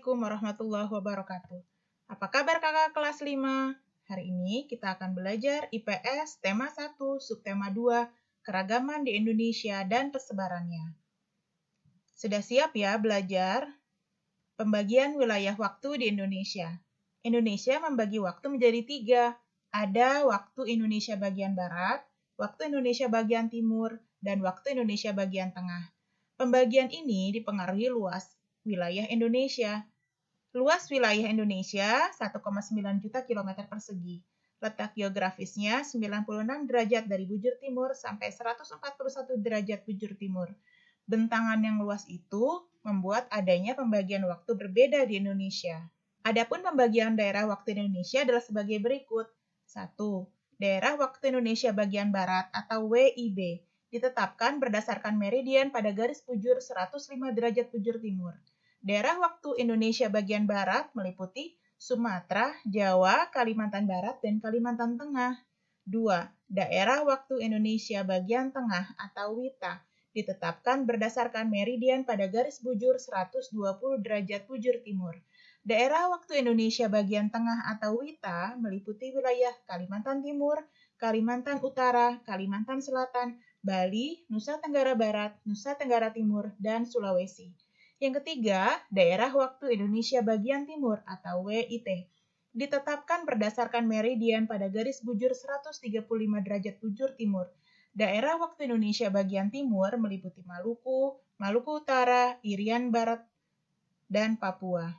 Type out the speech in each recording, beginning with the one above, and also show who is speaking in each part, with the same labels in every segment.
Speaker 1: Assalamualaikum warahmatullahi wabarakatuh. Apa kabar kakak kelas 5? Hari ini kita akan belajar IPS tema 1, subtema 2, keragaman di Indonesia dan persebarannya. Sudah siap ya belajar? Pembagian wilayah waktu di Indonesia. Indonesia membagi waktu menjadi 3. Ada waktu Indonesia bagian Barat, waktu Indonesia bagian Timur, dan waktu Indonesia bagian Tengah. Pembagian ini dipengaruhi luas wilayah Indonesia. Luas wilayah Indonesia 1,9 juta kilometer persegi. Letak geografisnya 96 derajat dari bujur timur sampai 141 derajat bujur timur. Bentangan yang luas itu membuat adanya pembagian waktu berbeda di Indonesia. Adapun pembagian daerah waktu Indonesia adalah sebagai berikut. 1. Daerah waktu Indonesia bagian Barat atau WIB ditetapkan berdasarkan meridian pada garis bujur 105 derajat bujur timur. Daerah waktu Indonesia bagian Barat meliputi Sumatera, Jawa, Kalimantan Barat, dan Kalimantan Tengah. 2. Daerah waktu Indonesia bagian Tengah atau WITA ditetapkan berdasarkan meridian pada garis bujur 120 derajat bujur timur. Daerah waktu Indonesia bagian Tengah atau WITA meliputi wilayah Kalimantan Timur, Kalimantan Utara, Kalimantan Selatan, Bali, Nusa Tenggara Barat, Nusa Tenggara Timur, dan Sulawesi. Yang ketiga, daerah waktu Indonesia bagian Timur atau WIT ditetapkan berdasarkan meridian pada garis bujur 135 derajat bujur timur. Daerah waktu Indonesia bagian Timur meliputi Maluku, Maluku Utara, Irian Barat, dan Papua.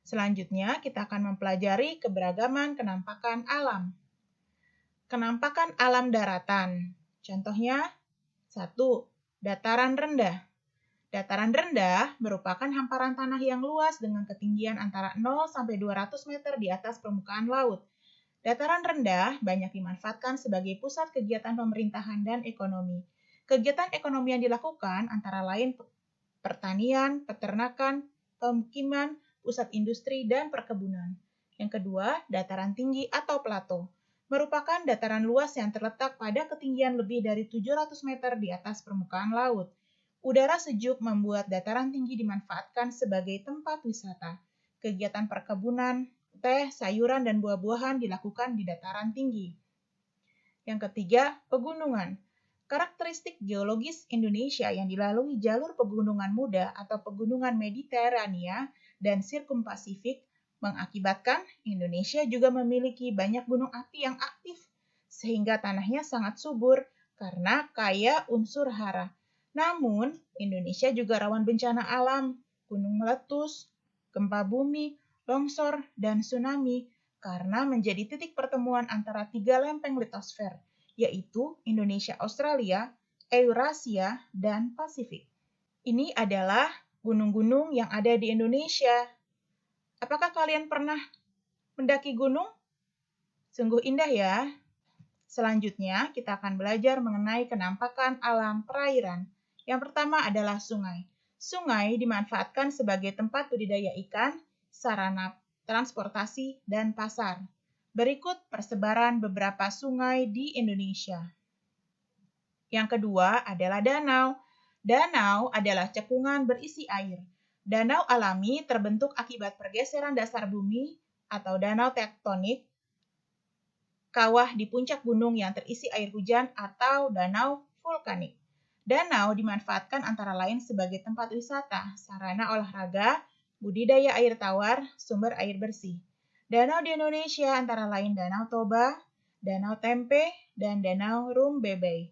Speaker 1: Selanjutnya, kita akan mempelajari keberagaman kenampakan alam. Kenampakan alam daratan. Contohnya, 1. Dataran rendah. Dataran rendah merupakan hamparan tanah yang luas dengan ketinggian antara 0 sampai 200 meter di atas permukaan laut. Dataran rendah banyak dimanfaatkan sebagai pusat kegiatan pemerintahan dan ekonomi. Kegiatan ekonomi yang dilakukan antara lain pertanian, peternakan, pemukiman, pusat industri, dan perkebunan. Yang kedua, dataran tinggi atau plato merupakan dataran luas yang terletak pada ketinggian lebih dari 700 meter di atas permukaan laut. Udara sejuk membuat dataran tinggi dimanfaatkan sebagai tempat wisata. Kegiatan perkebunan, teh, sayuran, dan buah-buahan dilakukan di dataran tinggi. Yang ketiga, pegunungan. Karakteristik geologis Indonesia yang dilalui jalur pegunungan muda atau pegunungan Mediterania dan Sirkumpasifik mengakibatkan Indonesia juga memiliki banyak gunung api yang aktif, sehingga tanahnya sangat subur karena kaya unsur hara. Namun, Indonesia juga rawan bencana alam, gunung meletus, gempa bumi, longsor, dan tsunami karena menjadi titik pertemuan antara 3 lempeng litosfer, yaitu Indonesia, Australia, Eurasia, dan Pasifik. Ini adalah gunung-gunung yang ada di Indonesia. Apakah kalian pernah mendaki gunung? Sungguh indah ya. Selanjutnya, kita akan belajar mengenai kenampakan alam perairan. Yang pertama adalah sungai. Sungai dimanfaatkan sebagai tempat budidaya ikan, sarana transportasi, dan pasar. Berikut persebaran beberapa sungai di Indonesia. Yang kedua adalah danau. Danau adalah cekungan berisi air. Danau alami terbentuk akibat pergeseran dasar bumi atau danau tektonik, kawah di puncak gunung yang terisi air hujan atau danau vulkanik. Danau dimanfaatkan antara lain sebagai tempat wisata, sarana olahraga, budidaya air tawar, sumber air bersih. Danau di Indonesia antara lain Danau Toba, Danau Tempe, dan Danau Rumbebei.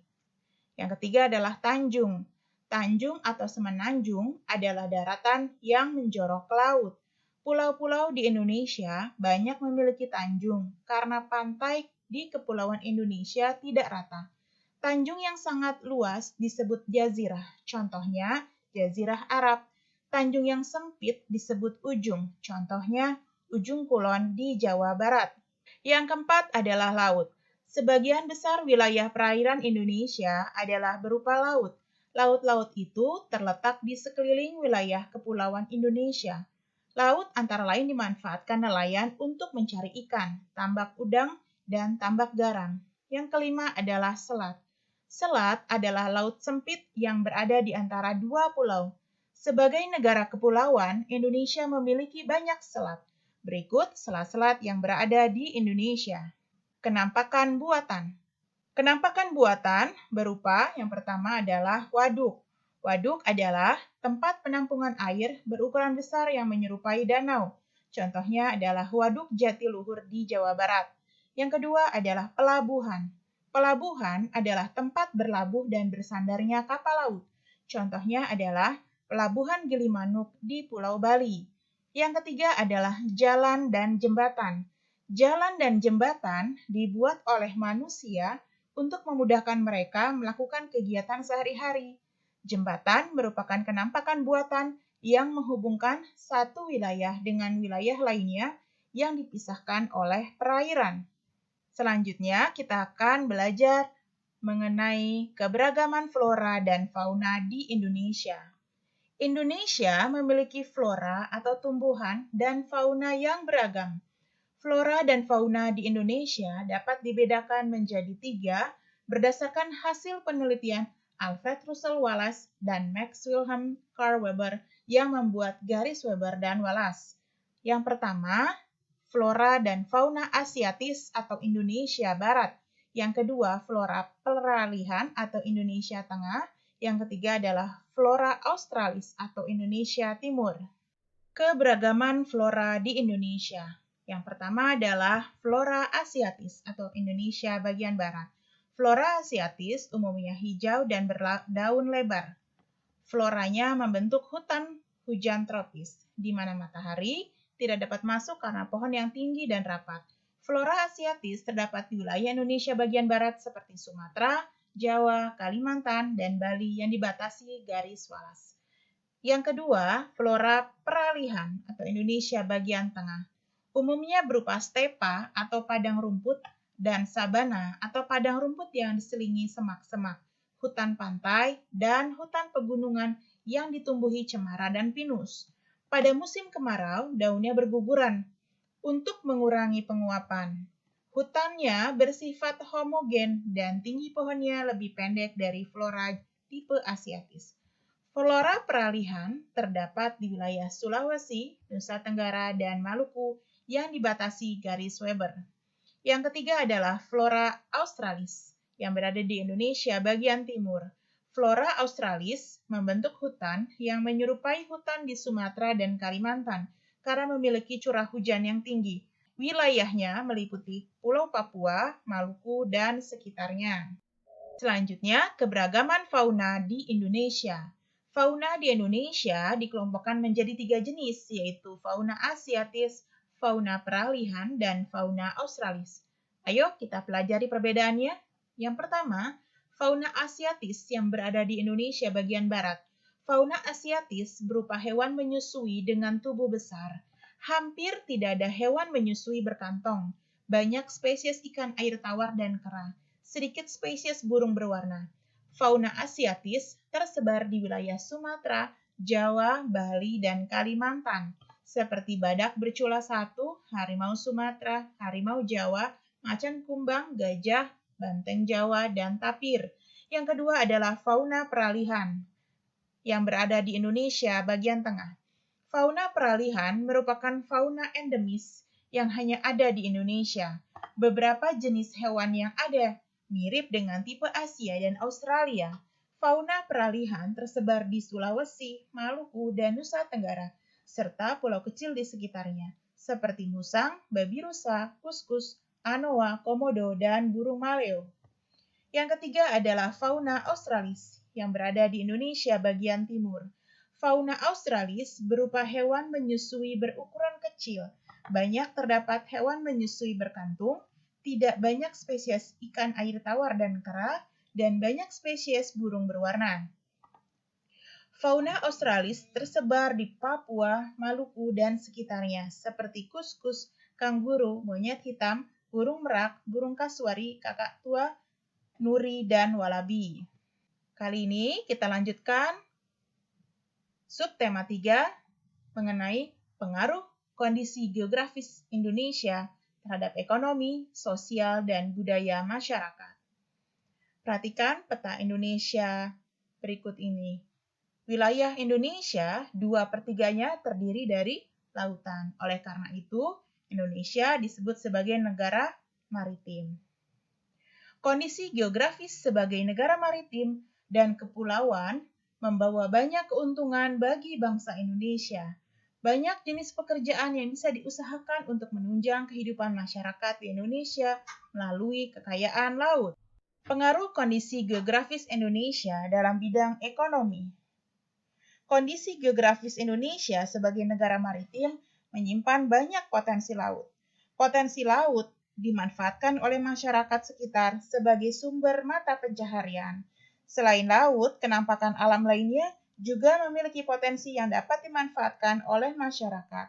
Speaker 1: Yang ketiga adalah tanjung. Tanjung atau semenanjung adalah daratan yang menjorok ke laut. Pulau-pulau di Indonesia banyak memiliki tanjung karena pantai di kepulauan Indonesia tidak rata. Tanjung yang sangat luas disebut jazirah, contohnya Jazirah Arab. Tanjung yang sempit disebut ujung, contohnya Ujung Kulon di Jawa Barat. Yang keempat adalah laut. Sebagian besar wilayah perairan Indonesia adalah berupa laut. Laut-laut itu terletak di sekeliling wilayah kepulauan Indonesia. Laut antara lain dimanfaatkan nelayan untuk mencari ikan, tambak udang, dan tambak garam. Yang kelima adalah selat. Selat adalah laut sempit yang berada di antara dua pulau. Sebagai negara kepulauan, Indonesia memiliki banyak selat. Berikut selat-selat yang berada di Indonesia. Kenampakan buatan. Kenampakan buatan berupa yang pertama adalah waduk. Waduk adalah tempat penampungan air berukuran besar yang menyerupai danau. Contohnya adalah Waduk Jatiluhur di Jawa Barat. Yang kedua adalah pelabuhan. Pelabuhan adalah tempat berlabuh dan bersandarnya kapal laut. Contohnya adalah Pelabuhan Gilimanuk di Pulau Bali. Yang ketiga adalah jalan dan jembatan. Jalan dan jembatan dibuat oleh manusia untuk memudahkan mereka melakukan kegiatan sehari-hari. Jembatan merupakan kenampakan buatan yang menghubungkan satu wilayah dengan wilayah lainnya yang dipisahkan oleh perairan. Selanjutnya, kita akan belajar mengenai keberagaman flora dan fauna di Indonesia. Indonesia memiliki flora atau tumbuhan dan fauna yang beragam. Flora dan fauna di Indonesia dapat dibedakan menjadi 3 berdasarkan hasil penelitian Alfred Russel Wallace dan Max Wilhelm Carl Weber yang membuat garis Weber dan Wallace. Yang pertama, flora dan fauna Asiatis atau Indonesia Barat. Yang kedua, flora peralihan atau Indonesia Tengah. Yang ketiga adalah flora Australis atau Indonesia Timur. Keberagaman flora di Indonesia. Yang pertama adalah flora Asiatis atau Indonesia bagian barat. Flora Asiatis umumnya hijau dan berdaun lebar. Floranya membentuk hutan hujan tropis, di mana matahari tidak dapat masuk karena pohon yang tinggi dan rapat. Flora Asiatis terdapat di wilayah Indonesia bagian barat seperti Sumatera, Jawa, Kalimantan, dan Bali yang dibatasi garis Wallace. Yang kedua, flora peralihan atau Indonesia bagian tengah. Umumnya berupa stepa atau padang rumput dan sabana atau padang rumput yang diselingi semak-semak, hutan pantai, dan hutan pegunungan yang ditumbuhi cemara dan pinus. Pada musim kemarau, daunnya berguguran untuk mengurangi penguapan. Hutannya bersifat homogen dan tinggi pohonnya lebih pendek dari flora tipe Asiatis. Flora peralihan terdapat di wilayah Sulawesi, Nusa Tenggara, dan Maluku yang dibatasi garis Weber. Yang ketiga adalah flora Australis yang berada di Indonesia bagian timur. Flora Australis membentuk hutan yang menyerupai hutan di Sumatera dan Kalimantan karena memiliki curah hujan yang tinggi. Wilayahnya meliputi Pulau Papua, Maluku, dan sekitarnya. Selanjutnya, keberagaman fauna di Indonesia. Fauna di Indonesia dikelompokkan menjadi 3 jenis, yaitu fauna Asiatis, fauna peralihan, dan fauna Australis. Ayo kita pelajari perbedaannya. Yang pertama, fauna Asiatis yang berada di Indonesia bagian barat. Fauna Asiatis berupa hewan menyusui dengan tubuh besar. Hampir tidak ada hewan menyusui berkantong. Banyak spesies ikan air tawar dan kera. Sedikit spesies burung berwarna. Fauna Asiatis tersebar di wilayah Sumatera, Jawa, Bali, dan Kalimantan, seperti badak bercula 1, harimau Sumatera, harimau Jawa, macan kumbang, gajah, banteng Jawa, dan tapir. Yang kedua adalah fauna peralihan yang berada di Indonesia bagian tengah. Fauna peralihan merupakan fauna endemis yang hanya ada di Indonesia. Beberapa jenis hewan yang ada mirip dengan tipe Asia dan Australia. Fauna peralihan tersebar di Sulawesi, Maluku, dan Nusa Tenggara, serta pulau kecil di sekitarnya, seperti musang, babi rusa, kuskus, anoa, komodo, dan burung maleo. Yang ketiga adalah fauna Australis, yang berada di Indonesia bagian timur. Fauna Australis berupa hewan menyusui berukuran kecil. Banyak terdapat hewan menyusui berkantung, tidak banyak spesies ikan air tawar dan kera, dan banyak spesies burung berwarna. Fauna Australis tersebar di Papua, Maluku, dan sekitarnya, seperti kuskus, kanguru, monyet hitam, burung merak, burung kasuari, kakak tua, nuri, dan walabi. Kali ini kita lanjutkan subtema 3 mengenai pengaruh kondisi geografis Indonesia terhadap ekonomi, sosial, dan budaya masyarakat. Perhatikan peta Indonesia berikut ini. Wilayah Indonesia 2/3-nya terdiri dari lautan. Oleh karena itu, Indonesia disebut sebagai negara maritim. Kondisi geografis sebagai negara maritim dan kepulauan membawa banyak keuntungan bagi bangsa Indonesia. Banyak jenis pekerjaan yang bisa diusahakan untuk menunjang kehidupan masyarakat di Indonesia melalui kekayaan laut. Pengaruh kondisi geografis Indonesia dalam bidang ekonomi. Kondisi geografis Indonesia sebagai negara maritim menyimpan banyak potensi laut. Potensi laut dimanfaatkan oleh masyarakat sekitar sebagai sumber mata pencaharian. Selain laut, kenampakan alam lainnya juga memiliki potensi yang dapat dimanfaatkan oleh masyarakat.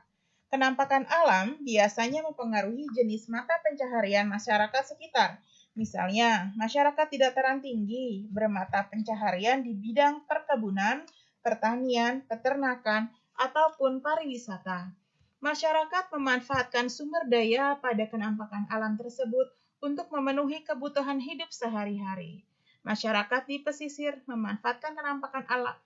Speaker 1: Kenampakan alam biasanya mempengaruhi jenis mata pencaharian masyarakat sekitar. Misalnya, masyarakat di dataran tinggi bermata pencaharian di bidang perkebunan, pertanian, peternakan, ataupun pariwisata. Masyarakat memanfaatkan sumber daya pada kenampakan alam tersebut untuk memenuhi kebutuhan hidup sehari-hari. Masyarakat di pesisir memanfaatkan kenampakan alam.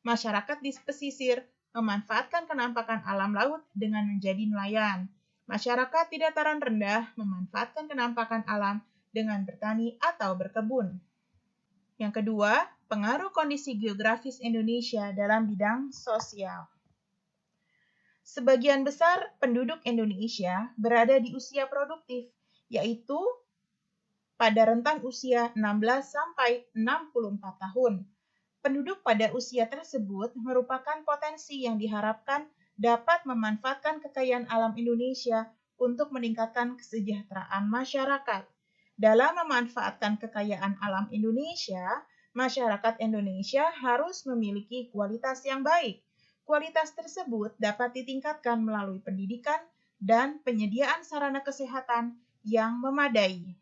Speaker 1: Masyarakat di pesisir memanfaatkan kenampakan alam laut dengan menjadi nelayan. Masyarakat di dataran rendah memanfaatkan kenampakan alam dengan bertani atau berkebun. Yang kedua, pengaruh kondisi geografis Indonesia dalam bidang sosial. Sebagian besar penduduk Indonesia berada di usia produktif, yaitu pada rentan usia 16 sampai 64 tahun. Penduduk pada usia tersebut merupakan potensi yang diharapkan dapat memanfaatkan kekayaan alam Indonesia untuk meningkatkan kesejahteraan masyarakat. Dalam memanfaatkan kekayaan alam Indonesia, masyarakat Indonesia harus memiliki kualitas yang baik. Kualitas tersebut dapat ditingkatkan melalui pendidikan dan penyediaan sarana kesehatan yang memadai.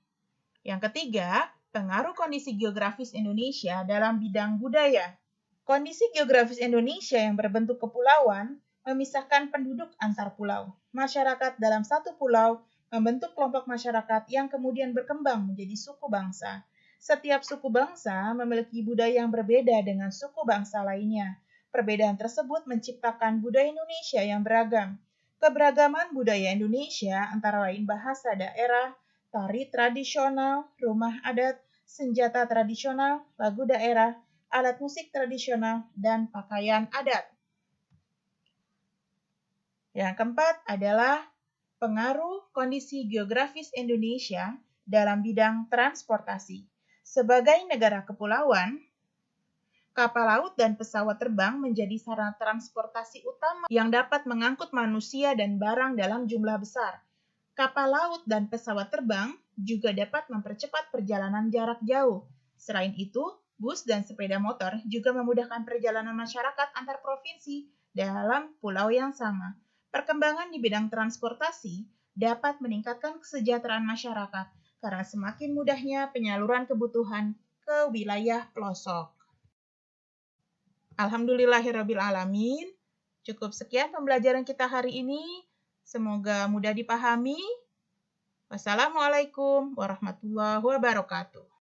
Speaker 1: Yang ketiga, pengaruh kondisi geografis Indonesia dalam bidang budaya. Kondisi geografis Indonesia yang berbentuk kepulauan memisahkan penduduk antar pulau. Masyarakat dalam satu pulau membentuk kelompok masyarakat yang kemudian berkembang menjadi suku bangsa. Setiap suku bangsa memiliki budaya yang berbeda dengan suku bangsa lainnya. Perbedaan tersebut menciptakan budaya Indonesia yang beragam. Keberagaman budaya Indonesia antara lain bahasa daerah, tari tradisional, rumah adat, senjata tradisional, lagu daerah, alat musik tradisional, dan pakaian adat. Yang keempat adalah pengaruh kondisi geografis Indonesia dalam bidang transportasi. Sebagai negara kepulauan, kapal laut dan pesawat terbang menjadi sarana transportasi utama yang dapat mengangkut manusia dan barang dalam jumlah besar. Kapal laut dan pesawat terbang juga dapat mempercepat perjalanan jarak jauh. Selain itu, bus dan sepeda motor juga memudahkan perjalanan masyarakat antar provinsi dalam pulau yang sama. Perkembangan di bidang transportasi dapat meningkatkan kesejahteraan masyarakat karena semakin mudahnya penyaluran kebutuhan ke wilayah pelosok. Alhamdulillahirabbil alamin. Cukup sekian pembelajaran kita hari ini. Semoga mudah dipahami. Wassalamualaikum warahmatullahi wabarakatuh.